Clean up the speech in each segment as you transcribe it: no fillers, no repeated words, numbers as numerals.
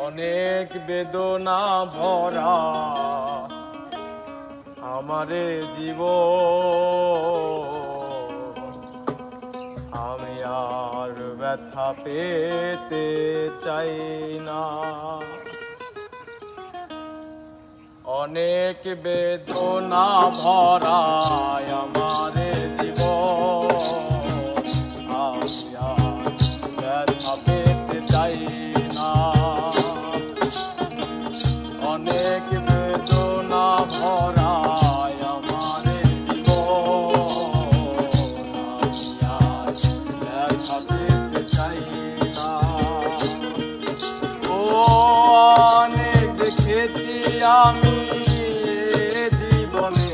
অনেক বেদনা ভরা আমারে জীবন, আমি আর ব্যথা পেতে চাই না। অনেক বেদনা ভরা আমারে জীবন, আমি আর ব্যথা পেতে চাই না। অনেক বেদনা ভরা আমারে জীবন, আমি আর ব্যথা পেতে চাই না। ও অনেক দেখেছি আমি জীবনে,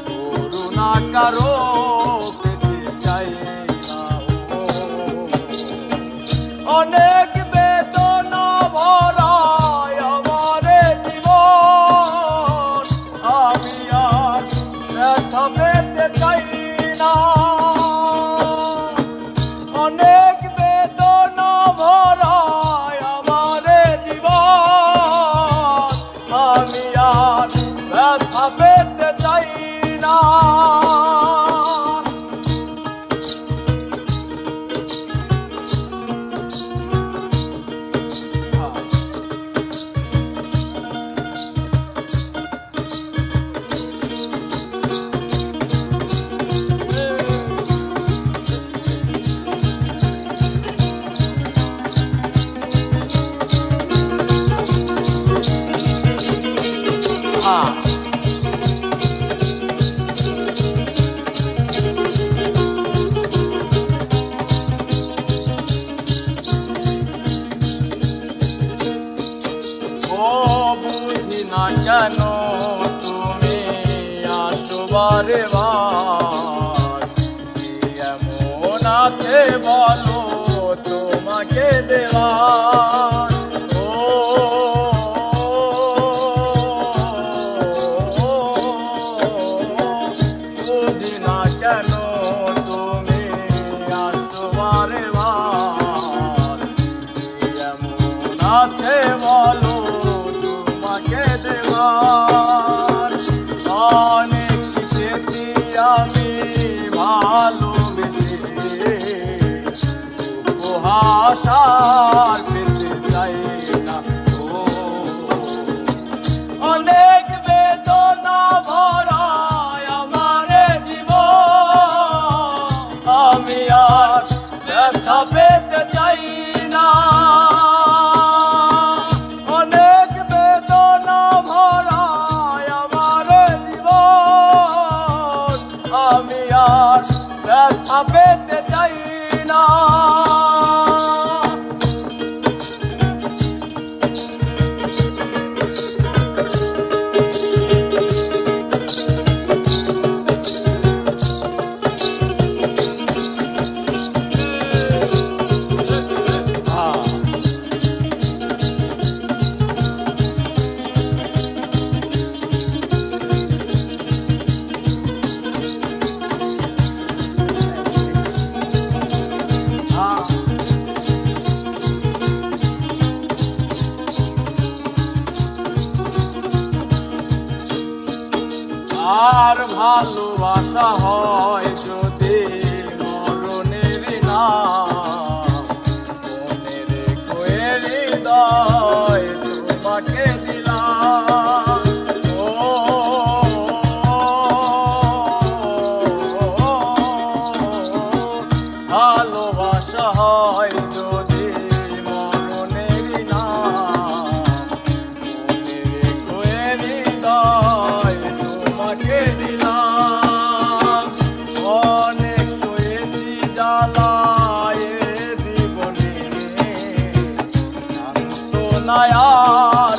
করুণা কারো পেতে চাই না। অনেক বেদনা ভরা আমারে জীবন, আমি আর ব্যথা পেতে চাই না। অনেক বেদনা ভরা আমারে জীবন, আমি আর ব্যথা পেতে চাই না। ও বুঝি না কেন তুমি আসো বারে বার, কি এমন আছে বলো তোমাকে দেওয়ার। ও বুঝি না কেন তুমি আসো বারে বার, কি এমন আছে বলো তোমাকে দেওয়ার। অনেক শিখেছি আমি ভালোবেসে, উপহাস আর পেতে চাই না। ও অনেক বেদনা ভরা আমারে জীবন, আমি আর ব্যথা পেতে চাই না। অনেক বেদনা ভরা আমারে জীবন, আমি আর ব্যথা পেতে চাই না। আর ভালোবাসা হয় যদি মরণের না, মনে রেখো এ হৃদয় তোমাকে দিলাম। ও ভালোবাসা হয় যদি মরণের না, মনে রেখো এ হৃদয় তোমাকে দিলাম। অনেক সয়েছি জ্বালায় জীবনে, শান্ত না আর